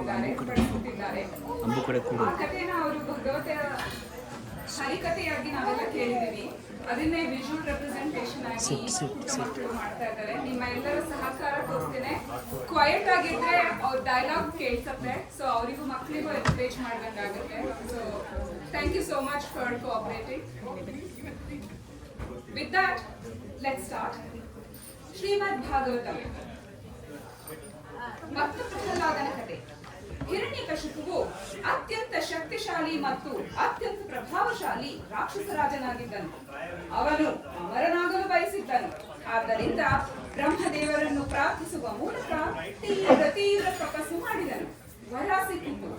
ಮಾಡಿಕೊಟ್ಟಿದ್ದಾರೆ, ಪಡಿಸುತ್ತಿದ್ದಾರೆ. ಆ ಕಥೆನ ಅವರು ಭಗವತೆಯ ಹರಿಕಥೆಯಾಗಿ ನಾವೆಲ್ಲ ಕೇಳಿದ್ದೀವಿ. ಅದನ್ನೇ ವಿಜುವಲ್ ರೆಪ್ರೆಸೆಂಟೇಷನ್ ಆಗಿ ಮಕ್ಕಳು ಮಾಡ್ತಾ ಇದ್ದಾರೆ. ನಿಮ್ಮ ಎಲ್ಲರ ಸಹಕಾರ ತೋರಿಸ್ತೇನೆ. ಕ್ವೈಟ್ ಆಗಿದ್ರೆ ಅವ್ರ ಡೈಲಾಗ್ ಕೇಳಿಸುತ್ತೆ, ಸೊ ಅವರಿಗೂ ಮಕ್ಕಳಿಗೂ ಎನ್ಕರೇಜ್ ಮಾಡ್ದಂಗಾಗುತ್ತೆ. So thank you so much for cooperating. With that let's start. Shrimad Bhagavatam ಮತ್ತು ಪ್ರಹ್ಲಾದನ ಕಥೆ. ಹಿರಣ್ಯಕಶಿಪುವು ಅತ್ಯಂತ ಶಕ್ತಿಶಾಲಿ ಮತ್ತು ಅತ್ಯಂತ ಪ್ರಭಾವಶಾಲಿ ರಾಕ್ಷಸರಾಜನಾಗಿದ್ದನು. ಅವನು ಅಮರನಾಗಲು ಬಯಸಿದ್ದನು. ಆದ್ದರಿಂದ ಬ್ರಹ್ಮದೇವರನ್ನು ಪ್ರಾರ್ಥಿಸುವ ಮೂಲಕ ತೀವ್ರ ತಪಸ್ಸು ಮಾಡಿದನು. ವರ ಸಿಕ್ಕಿತು.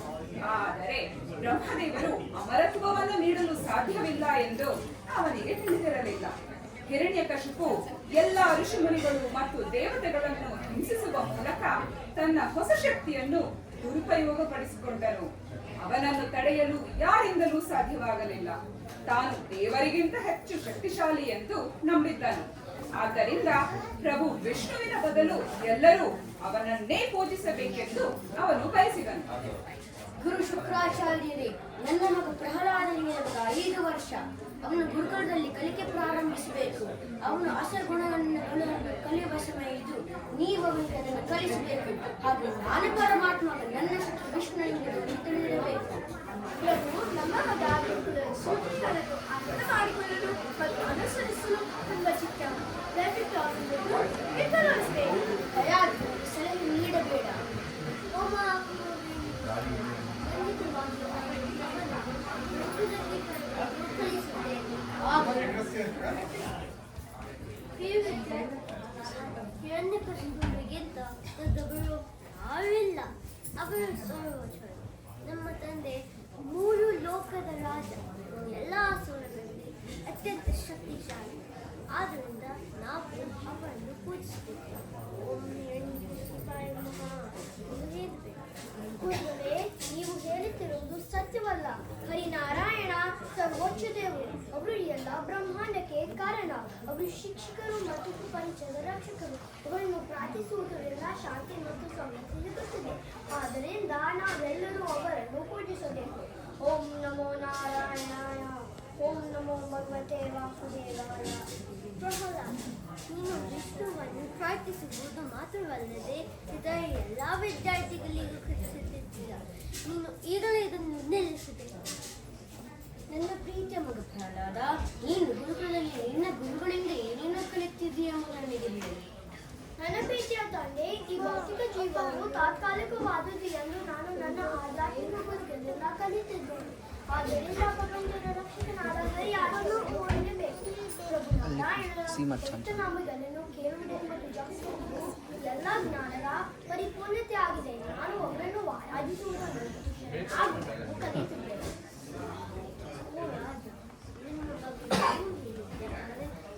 ಆದರೆ ಬ್ರಹ್ಮದೇವರು ಅಮರತ್ವವನ್ನು ನೀಡಲು ಸಾಧ್ಯವಿಲ್ಲ ಎಂದು ಅವನಿಗೆ ತಿಳಿದಿರಲಿಲ್ಲ. ಹಿರಣ್ಯಕಶಿಪು ಎಲ್ಲ ಋಷಿಮುನಿಗಳು ಮತ್ತು ದೇವತೆಗಳನ್ನು ಹಿಂಸಿಸುವ ಮೂಲಕ ತನ್ನ ಹೊಸ ಶಕ್ತಿಯನ್ನು ದುರುಪಯೋಗಪಡಿಸಿಕೊಂಡನು. ಅವನನ್ನು ತಡೆಯಲು ಯಾರಿಂದಲೂ ಸಾಧ್ಯವಾಗಲಿಲ್ಲ. ತಾನು ದೇವರಿಗಿಂತ ಹೆಚ್ಚು ಶಕ್ತಿಶಾಲಿ ಎಂದು ನಂಬಿದ್ದನು. ಆದ್ದರಿಂದ ಪ್ರಭು ವಿಷ್ಣುವಿನ ಬದಲು ಎಲ್ಲರೂ ಅವನನ್ನೇ ಪೂಜಿಸಬೇಕೆಂದು ಅವನು ಬಯಸಿದನು. ಗುರು ಶುಕ್ರಾಚಾರ್ಯರೇ, ನನ್ನ ಮಗ ಪ್ರಹ್ಲಾದನಿಗೆ 5 ವರ್ಷ. ಅವನು ಗುರುಕುಲದಲ್ಲಿ ಕಲಿಕೆ ಪ್ರಾರಂಭಿಸಬೇಕು. ಅವನು ಅಸಗುಣಗಳನ್ನು ಕಲಿಯುವ ಸಮಯ ಇದು. ನೀವು ಅವನಿಗೆ ಅದನ್ನು ಕಲಿಸಬೇಕು. ಹಾಗೂ ನಾನು ಪರಮಾತ್ಮ ನನ್ನ ಶಕ್ತಿ ವಿಷ್ಣುವಿಗೆ ತಿಳಿದಿರಬೇಕು. ಪ್ರಭು, ನಮ್ಮ ಮಗ ಸೂತ್ರಗಳನ್ನು ಅರ್ಥ ಮಾಡಿಕೊಳ್ಳಲು ಮತ್ತು ಅನುಸರಿಸಲು ತುಂಬ ಚಿತ್ತ. ದಯವಿಟ್ಟು ಅವನನ್ನು ವಿಫಲಗೊಳಿಸಬೇಕು. ದಯಾಳುವಾಗಿ ಸಲಹೆ ನೀಡಬೇಡ. ಹಿರಣ್ಯಕಶಿಪುವಿಗಿಂತ ದೊಡ್ಡವರು ನಾವಿಲ್ಲ. ಅವನು ಸರ್ವೋಚ್ಚ. ನಮ್ಮ ತಂದೆ 3 ಲೋಕದ ರಾಜ. ಎಲ್ಲ ಅಸುರರಲ್ಲಿ ಅತ್ಯಂತ ಶಕ್ತಿಶಾಲಿ. ಆದ್ದರಿಂದ ನಾವು ಅವರನ್ನು ಪೂಜಿಸಬೇಕು. ಓಂ ಹಿರಣ್ಯಕಶಿಪಾಯ ನಮಃ ಎಂದು ಹೇಳಬೇಕು. ಗುರುಗಳೇ, ನೀವು ಹೇಳುತ್ತಿರುವುದು ಸತ್ಯವಲ್ಲ. ಹರಿನಾರಾಯಣ ಸರ್ವೋಚ್ಚ ದೇವರು. ಅವರು ಎಲ್ಲ ಬ್ರಹ್ಮಾಂಡಕ್ಕೆ ಕಾರಣ. ಅವರು ಶಿಕ್ಷಕರು ಮತ್ತು ಪ್ರಪಂಚದ ರಕ್ಷಕರು. ಅವರನ್ನು ಪ್ರಾರ್ಥಿಸುವುದು ಎಲ್ಲ ಶಾಂತಿ ಮತ್ತು ಸಮೃದ್ಧಿ ಸಿಗುತ್ತದೆ. ಆದ್ದರಿಂದ ನಾವೆಲ್ಲರೂ ಅವರನ್ನು ಪೂಜಿಸಬೇಕು. ಓಂ ನಮೋ ನಾರಾಯಣಾಯ. ಓಂ ನಮೋ ಭಗವತೆ ವಾಸುದೇವಾಯ. ಪ್ರಹ್ಲಾದ, ನೀನು ವಿಷ್ಣುವನ್ನು ಪ್ರಾರ್ಥಿಸುವುದು ಮಾತ್ರವಲ್ಲದೆ ಇದರ ಎಲ್ಲ ವಿದ್ಯಾರ್ಥಿಗಳಿಗೂ ಕಲಿಸುತ್ತಿದ್ದೀಯ. ನೀನು ಈಗಲೇ ಇದನ್ನು ನಿಲ್ಲಿಸಬೇಕು. ನನ್ನ ಪ್ರೀತಿಯ ಮಗ ಪ್ರಹ್ಲಾದ, ನೀನು ಗುರುಕುಲದಲ್ಲಿ ನಿನ್ನ ಗುರುಗಳಿಂದ ಏನೇನೋ ಕಲಿತಿದ್ದೀಯ ಎಂಬ ನನಗೆ ತಿಳಿದಿದೆ. ನನ್ನ ಪ್ರೀತಿಯ ತಂದೆ, ಈ ಭೌತಿಕ ಜೀವನವು ತಾತ್ಕಾಲಿಕವಾದದ್ದು ಎಂದು ನಾನು ನನ್ನ ಆಧ್ಯಾತ್ಮಿಕ ಗುರುಗಳಿಂದ ಕಲಿತಿದ್ದೇನೆ. ಆದ್ದರಿಂದ ಪ್ರಪಂಚದ ರಕ್ಷಕನಾದ ಯಾರನ್ನು ಓಡಬೇಕು. ಪ್ರಭು ನಾರಾಯಣನ ನಾಮಗಳನ್ನು ಕೇಳುವುದರಿಂದ ಜಪಿಸುವುದು ಎಲ್ಲ ಜ್ಞಾನದ ಪರಿಪೂರ್ಣತೆ ಆಗಿದೆ. ನಾನು ಒಬ್ಬರನ್ನು ಆರಾಧಿಸುವುದನ್ನು ಕಲಿತಿದ್ದೇನೆ.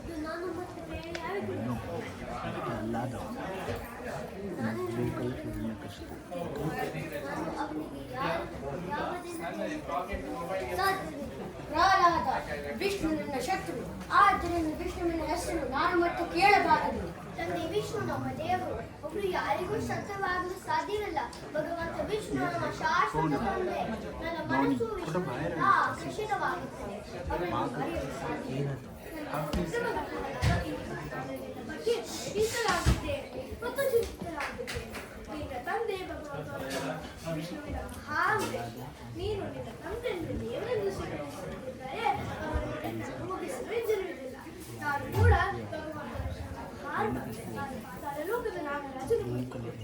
ಇದು ನಾನು ಮತ್ತೆ ಬೇರೆ ಯಾರಿಗೂ ನಾನು ಅವನಿಗೆ ಪ್ರಹ್ಲಾದ, ವಿಷ್ಣು ನನ್ನ ಶತ್ರು. ಆದ್ದರಿಂದ ವಿಷ್ಣುವಿನ ಹೆಸರು ನಾನು ಮತ್ತೆ ಕೇಳಬಾರದು. ತಂದೆ ವಿಷ್ಣು ನಮ್ಮ ದೇವರು. ಒಬ್ರು ಯಾರಿಗೂ ಶತ್ರುವಾಗಲು ಸಾಧ್ಯವಿಲ್ಲ. ಭಗವಂತ ವಿಷ್ಣು ನಮ್ಮ ಶಾಶ್ವತ ತಂದೆ. ನನ್ನ ಮನಸ್ಸು ವಿಷ್ಣುವಿನಿಂದ ಆಕರ್ಷಿತವಾಗುತ್ತದೆ. ಅವರನ್ನು ಮರೆಯಲು ಸಾಧ್ಯವಿಲ್ಲ. ಬಗ್ಗೆ ಇಷ್ಟರಾಗಿದ್ದೇನೆ ಮತ್ತು ಚಿಂತಿತರಾಗಿದ್ದೇನೆ. ನಿನ್ನ ತಂದೆ ಭಗವಂತ ವಿಷ್ಣುವಿನ ಮಹಾಂತೆ. ನೀನು ನಿನ್ನ ತಂದೆಯನ್ನು ದೇವರನ್ನು ಸ್ವೀಕರಿಸುತ್ತಿದ್ದರೆ ಅವರನ್ನು ಮುಗಿಸಲು ಇದ್ದಿರುವುದಿಲ್ಲ. ನಾನು ಕೂಡ ಭಗವಂತನ ನಾನು ಪಾತಾಳ ಲೋಕದ ನಾಗರಾಜನು.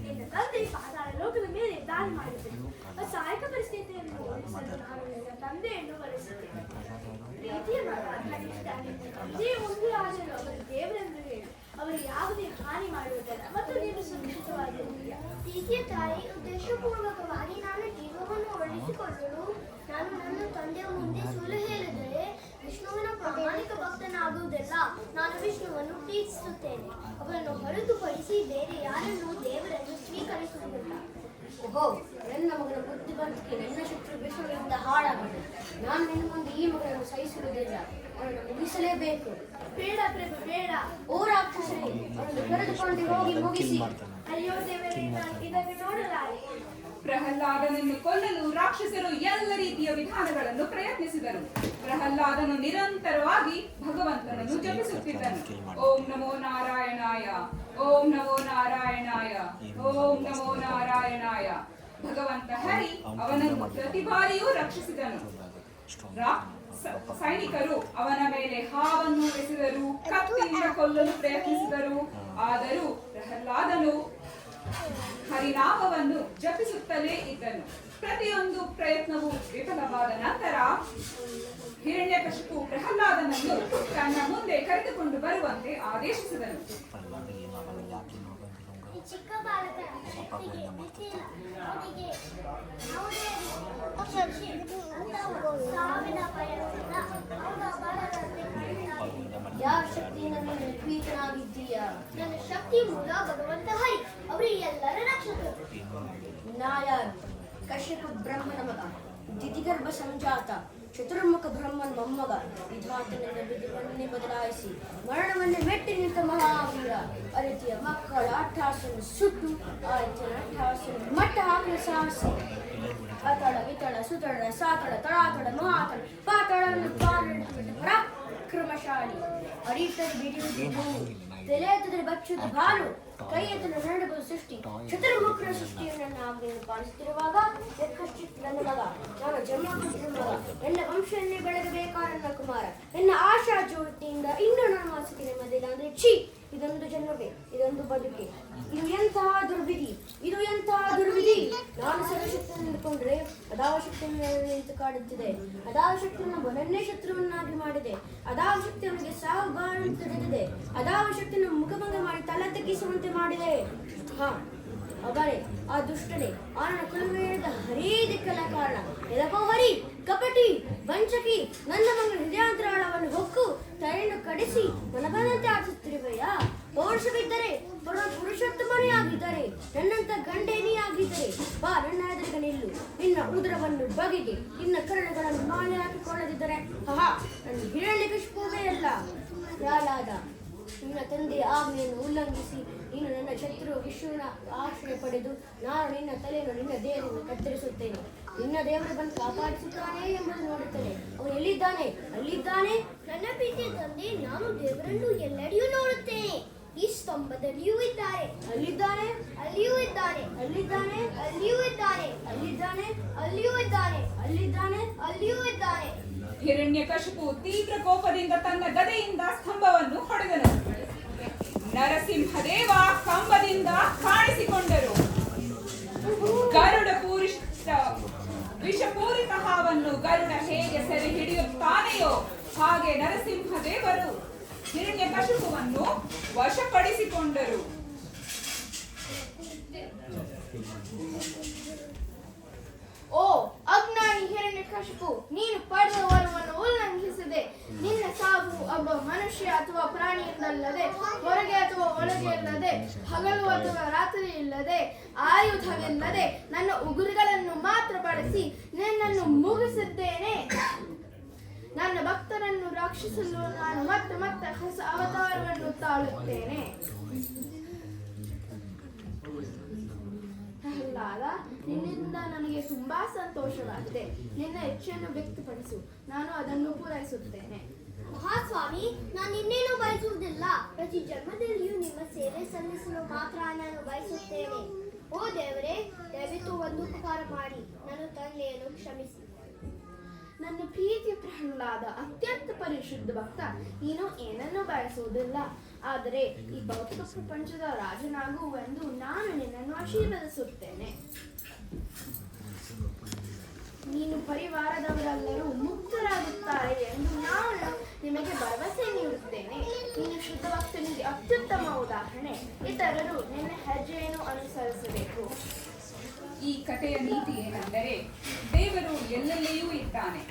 ನಿನ್ನ ತಂದೆ ಪಾತಾಳ ಲೋಕದ ಮೇಲೆ ದಾನ ಮಾಡಿದ್ದನು. ಸಹಾಯಕ ಪರಿಸ್ಥಿತಿಯನ್ನು ಓಡಿಸಲು ನಾನು ನಿನ್ನ ತಂದೆಯನ್ನು ಬಳಸುತ್ತೇನೆ. ಪ್ರೀತಿಯ ಮಗ, ತಂದೆ ಒಂದು ಆದರೂ ಅವರು ದೇವರೆಂದು ಹೇಳು. ಅವರು ಯಾವುದೇ ಹಾನಿ ಮಾಡುವುದಿಲ್ಲ ಮತ್ತು ನೀನು ಸುರಕ್ಷಿತವಾಗಿರುವುದಿಲ್ಲ. ಪ್ರೀತಿಯ ತಾಯಿ, ಉದ್ದೇಶಪೂರ್ವಕವಾಗಿ ನಾನು ಜೀವವನ್ನು ಉಳಿಸಿಕೊಳ್ಳಲು ನಾನು ನನ್ನ ತಂದೆಯ ಮುಂದೆ ಸುಳ್ಳು ಹೇಳಿದರೆ ವಿಷ್ಣುವಿನ ಪ್ರಾಮಾಣಿಕ ಭಕ್ತನಾಗುವುದಿಲ್ಲ. ನಾನು ವಿಷ್ಣುವನ್ನು ಪ್ರೀತಿಸುತ್ತೇನೆ. ಅವರನ್ನು ಹೊರತುಪಡಿಸಿ ಬೇರೆ ಯಾರನ್ನು ದೇವರನ್ನು ಸ್ವೀಕರಿಸುವುದಿಲ್ಲ. ಓಹೋ, ನನ್ನ ಮಗನ ಬುದ್ಧಿವಂತಿಕೆ ನನ್ನ ಶತ್ರು ವಿಷ್ಣುವಿನಿಂದ ಹಾಳಾಗಿದೆ. ನಾನು ನಿನ್ನ ಮುಂದೆ ಈ ಮಗನನ್ನು ಸಹಿಸುವುದಿಲ್ಲ. ಅವರನ್ನು ಮುಗಿಸಲೇಬೇಕು. ಬೇಡ ಪ್ರಭು, ಬೇಡ. ಓ ರಾಕ್ಷಸರೇ, ಅವರನ್ನು ಕರೆದುಕೊಂಡು ಹೋಗಿ ಮುಗಿಸಿ. ಅಯ್ಯೋ ದೇವರೇ, ನಾನು ಇದನ್ನು ನೋಡಲಾರೆ. ಪ್ರಹ್ಲಾದನನ್ನು ಕೊಲ್ಲಲು ರಾಕ್ಷಸರು ಎಲ್ಲ ರೀತಿಯ ವಿಧಾನಗಳನ್ನು ಪ್ರಯತ್ನಿಸಿದರು. ಪ್ರಹ್ಲಾದನು ನಿರಂತರವಾಗಿ ಭಗವಂತನನ್ನು ಜಪಿಸುತ್ತಿದ್ದನು. ಓಂ ನಮೋ ನಾರಾಯಣಾಯ, ಓಂ ನಮೋ ನಾರಾಯಣಾಯ, ಓಂ ನಮೋ ನಾರಾಯಣಾಯ. ಭಗವಂತ ಹರಿ ಅವನನ್ನು ಪ್ರತಿ ಬಾರಿಯೂ ರಕ್ಷಿಸಿದನು. ಸೈನಿಕರು ಅವನ ಮೇಲೆ ಹಾವನ್ನು ಎಸೆದರು, ಕತ್ತಿಯಿಂದ ಕೊಲ್ಲಲು ಪ್ರಯತ್ನಿಸಿದರು. ಆದರೂ ಪ್ರಹ್ಲಾದನು ಹರಿನಾಮವನ್ನು ಜಪಿಸುತ್ತಲೇ ಇದ್ದನು. ಪ್ರತಿಯೊಂದು ಪ್ರಯತ್ನವೂ ವಿಫಲವಾದ ನಂತರ ಹಿರಣ್ಯಕಶಿಪು ಪ್ರಹ್ಲಾದನನ್ನು ತನ್ನ ಮುಂದೆ ಕರೆದುಕೊಂಡು ಬರುವಂತೆ ಆದೇಶಿಸಿದನು. ಚಿಕ್ಕ ಬಾಲಕ ಯಾವ ಶಕ್ತಿಯಿಂದ ನೀನು ಪ್ರೀತನಾಗಿದ್ದೀಯಾ? ನನ್ನ ಶಕ್ತಿ ಮೂಲ ಭಗವಂತ ಹರಿ, ಅವರು ಎಲ್ಲರ ರಕ್ಷಕರು. ನಾಯಾರು ಕಶ್ಯಪ ಬ್ರಹ್ಮನ ಮಗ, ದಿತಿಗರ್ಭ ಸಂಜಾತ, ಚತುರ್ಮುಖ ಬ್ರಹ್ಮನ ಮೊಮ್ಮಗ. ವಿಧಾತನನ್ನ ಬಿದುವನ್ನೇ ಬದಲಾಯಿಸಿ ಮರಣವನ್ನೇ ಮೆಟ್ಟಿ ನಿಂತ ಮಹಾವೀರ. ಅರಿತಿಯ ಮಕ್ಕಳ ಅಟ್ಟಹಾಸನ್ನು ಸುಟ್ಟು ಆಯ್ತಿನ ಅಟ್ಟಹಾಸನ್ನು ಮಟ್ಟ ಹಾಕಲು ಸಾಹಸಿ. ಅತಳ ವಿತಳ ಸುತಳ ಸಾತಳ ತಳಾತಳ ಮಹಾತಳ ಪಾತಳನ್ನು ಪರಾಕ್ರಮಶಾಲಿ. ಅಡಿತರು ಬಿಡಿಯುವುದು ಭೂಮಿ, ತಲೆ ಎತ್ತದರೆ ಬಚ್ಚುವುದು ಬಾಲು, ಕೈ ಎತ್ತಲು ನಡೆಯುವುದು ಸೃಷ್ಟಿ. ಚತುರ್ಮುಖರ ಸೃಷ್ಟಿಯನ್ನು ನಾವು ಪಾಲಿಸುತ್ತಿರುವಾಗ ನನ್ನ ಮಗ, ನಾನು ಜನ್ಮಪುತ್ರ ಮಗ, ನನ್ನ ವಂಶವನ್ನೇ ಬೆಳಗಬೇಕಾದ ನನ್ನ ಕುಮಾರ. ನನ್ನ ಆಶಾ ಜ್ಯೋತಿಯಿಂದ ಇನ್ನೂ ನನ್ನ ಮಾಸಿಕೆ ನೆಮ್ಮದಿಲ್ಲ ಅಂದ್ರೆ ಛೀ, ಇದೊಂದು ಜನ್ಮವೇ, ಇದೊಂದು ಬದುಕೆ, ಇದು ಎಂತಹ ದುರ್ವಿಧಿ, ಇದು ಎಂತಹ ದುರ್ವಿಧಿ. ನಾನು ಸರ್ವಶಕ್ತಿಯನ್ನು ನಿಂತುಕೊಂಡ್ರೆ ಅದಾವ ಶಕ್ತಿಯನ್ನು ನಿಂತು ಕಾಡುತ್ತಿದೆ. ಅದಾವ ಶಕ್ತಿಯನ್ನು ಮೊದಲನೇ ಶತ್ರುವನ್ನಾಗಿ ಮಾಡಿದೆ. ಅದಾವ ಶಕ್ತಿ ಅವನಿಗೆ ಸಾವು ಬಾಳು ತಿಳಿದಿದೆ. ಅದಾವ ಶಕ್ತಿಯನ್ನು ಮುಖಭಂಗ ಮಾಡಿ ತಲೆ ತಗ್ಗಿಸುವಂತೆ ಮಾಡಿದೆ. ಹಾ, ಅವರೇ ಆ ದುಷ್ಟನೇ, ಆ ನನ್ನ ಕುಲುಮೆಯಿಂದ ಹರೀ ದಿಕ್ಕಲ ಕಾರಣ. ಎದಕೋ ಹರಿ, ಕಪಟಿ, ವಂಚಕಿ, ನನ್ನ ಮಗಳ ಹೃದಯಾಂತರಾಳವನ್ನು ಹೊಕ್ಕು ತಲೆಯನ್ನು ಕಡಿಸಿ ಮನಬಂದಂತೆ ಆಡಿಸುತ್ತಿರುವೆಯಾ? ಪೌರುಷವಿದ್ದರೆ ಪುರುಷೋತ್ತಮನೇ ಆಗಿದ್ದರೆ, ನನ್ನಂತ ಗಂಡೇನೇ ಆಗಿದ್ದರೆ ಬಾ, ನನ್ನ ಎದುರಿಗೆ ನಿಲ್ಲು. ನಿನ್ನ ಉದರವನ್ನು ಬಗೆಗೆ, ನಿನ್ನ ಕರುಳುಗಳನ್ನು ಮಾಲೆ ಹಾಕಿಕೊಳ್ಳದಿದ್ದರೆ ಹಾ, ನನ್ನ ಹಿರಣ್ಯಕಶಿಪುವೇ ಅಲ್ಲ. ಪ್ರಹ್ಲಾದ, ನಿನ್ನ ತಂದೆಯ ಆಜ್ಞೆಯನ್ನು ಉಲ್ಲಂಘಿಸಿ ನೀನು ನನ್ನ ಶತ್ರು ವಿಷ್ಣುವಿನ ಆಶ್ರಯ ಪಡೆದು ನಾನು ನಿನ್ನ ತಲೆಯನ್ನು ನಿನ್ನ ದೇಹದಿಂದ ಕತ್ತರಿಸುತ್ತೇನೆ. ನಿನ್ನ ದೇವರು ಬಂದು ಕಾಪಾಡಿಸುತ್ತಾನೆ ಎಂಬುದು ನೋಡುತ್ತೇನೆ. ಅವನು ಎಲ್ಲಿದ್ದಾನೆ? ಅಲ್ಲಿದ್ದಾನೆ. ನನ್ನ ಪ್ರೀತಿಯ ತಂದೆ, ನಾನು ದೇವರನ್ನು ಎಲ್ಲೆಡೆಯೂ ನೋಡುತ್ತೇನೆ. ಈ ಸ್ತಂಭದಲ್ಲಿಯೂ ಇದ್ದಾರೆ, ಅಲ್ಲಿದ್ದಾನೆ, ಅಲ್ಲಿಯೂ ಇದ್ದಾನೆ, ಅಲ್ಲಿದ್ದಾನೆ, ಅಲ್ಲಿಯೂ ಇದ್ದಾನೆ, ಅಲ್ಲಿದ್ದಾನೆ, ಅಲ್ಲಿಯೂ ಇದ್ದಾನೆ, ಅಲ್ಲಿದ್ದಾನೆ, ಅಲ್ಲಿಯೂ ಇದ್ದಾನೆ. ಹಿರಣ್ಯಕಶಿಪು ತೀವ್ರ ಕೋಪದಿಂದ ತನ್ನ ಗದೆಯಿಂದ ಸ್ತಂಭವನ್ನು ಹೊಡೆದನು. ನರಸಿಂಹದೇವ ಕಂಬದಿಂದ ಕಾಣಿಸಿಕೊಂಡರು. ಗರುಡ ಪೂರಿತ ವಿಷಪೂರಿತ ಹಾವನ್ನು ಗರುಡ ಹೇಗೆ ಸೆರೆ ಹಿಡಿಯುತ್ತಾನೆಯೋ ಹಾಗೆ ನರಸಿಂಹದೇವರು ಹಿರಣ್ಯಕಶಿಪುವನ್ನು ವಶಪಡಿಸಿಕೊಂಡರು. ಓ ಅಜ್ಞಾನಿ ಹಿರಣ್ಯಕಶಿಪು, ನೀನು ಪಡೆದ ವರವನ್ನು ಉಲ್ಲಂಘಿಸಿದೆ. ನಿನ್ನ ಸಾವು ಒಬ್ಬ ಮನುಷ್ಯ ಅಥವಾ ಪ್ರಾಣಿಯಿಂದಲ್ಲದೆ, ಹೊರಗೆ ಅಥವಾ ಒಳಗೆ ಇಲ್ಲದೆ, ಹಗಲು ಅಥವಾ ರಾತ್ರಿ ಇಲ್ಲದೆ, ಆಯುಧವಿಲ್ಲದೆ ನನ್ನ ಉಗುರುಗಳನ್ನು ಮಾತ್ರ ಬಳಸಿ ನಿನ್ನನ್ನು ಮುಗಿಸಿದ್ದೇನೆ. ನನ್ನ ಭಕ್ತರನ್ನು ರಕ್ಷಿಸಲು ನಾನು ಮತ್ತೆ ಮತ್ತೆ ಹೊಸ ಅವತಾರವನ್ನು ತಾಳುತ್ತೇನೆ. ಪ್ರಹ್ಲಾದ, ನಿನ್ನಿಂದ ನನಗೆ ತುಂಬಾ ಸಂತೋಷವಾಗಿದೆ. ನಿನ್ನ ಇಚ್ಛೆಯನ್ನು ವ್ಯಕ್ತಪಡಿಸು, ನಾನು ಅದನ್ನು ಪೂರೈಸುತ್ತೇನೆ. ಮಹಾಸ್ವಾಮಿ, ನಾನು ಇನ್ನೇನು ಬಯಸುವುದಿಲ್ಲ. ಪ್ರತಿ ಜನ್ಮದಲ್ಲಿಯೂ ನಿಮ್ಮ ಸೇವೆ ಸಲ್ಲಿಸಲು ಮಾತ್ರ ನಾನು ಬಯಸುತ್ತೇನೆ. ಓ ದೇವರೇ, ದಯವಿಟ್ಟು ಒಂದು ಉಪಕಾರ ಮಾಡಿ ನನ್ನ ತಂದೆಯನ್ನು ಕ್ಷಮಿಸಿ. ನನ್ನ ಪ್ರೀತಿಯ ಪ್ರಹ್ಲಾದ, ಅತ್ಯಂತ ಪರಿಶುದ್ಧ ಭಕ್ತ, ನೀನು ಏನನ್ನು ಬಯಸುವುದಿಲ್ಲ. ಆದರೆ ಈ ಭೌತಿಕ ಪ್ರಪಂಚದ ರಾಜನಾಗುವೆಂದು ನಾನು ನಿನ್ನನ್ನು ಆಶೀರ್ವದಿಸುತ್ತೇನೆ. ನೀನು ಪರಿವಾರದವರೆಲ್ಲರೂ ಮುಕ್ತರಾಗುತ್ತಾರೆ ಎಂದು ನಾನು ನಿಮಗೆ ಭರವಸೆ ನೀಡುತ್ತೇನೆ. ನೀನು ಶುದ್ಧ ಭಕ್ತನಿಗೆ ಅತ್ಯುತ್ತಮ ಉದಾಹರಣೆ. ಇತರರು ನಿನ್ನ ಹೆಜ್ಜೆಯನ್ನು ಅನುಸರಿಸಬೇಕು. ಈ ಕಥೆಯ ನೀತಿ ಏನೆಂದರೆ, ದೇವರು ಎಲ್ಲೆಲ್ಲಿಯೂ ಇದ್ದಾನೆ.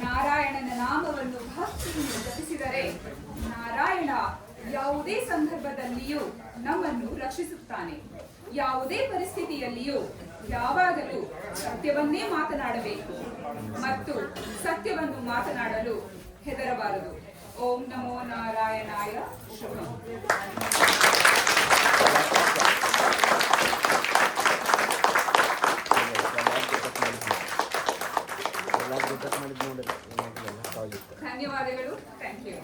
ನಾರಾಯಣನ ನಾಮವನ್ನು ಭಕ್ತಿಯಿಂದ ಜಪಿಸಿದರೆ ನಾರಾಯಣ ಯಾವುದೇ ಸಂದರ್ಭದಲ್ಲಿಯೂ ನಮ್ಮನ್ನು ರಕ್ಷಿಸುತ್ತಾನೆ. ಯಾವುದೇ ಪರಿಸ್ಥಿತಿಯಲ್ಲಿಯೂ ಯಾವಾಗಲೂ ಸತ್ಯವನ್ನೇ ಮಾತನಾಡಬೇಕು ಮತ್ತು ಸತ್ಯವನ್ನು ಮಾತನಾಡಲು ಹೆದರಬಾರದು. ಓಂ ನಮೋ ನಾರಾಯಣಾಯ. ಶುಭಂ. ಧನ್ಯವಾದಗಳು. Thank you.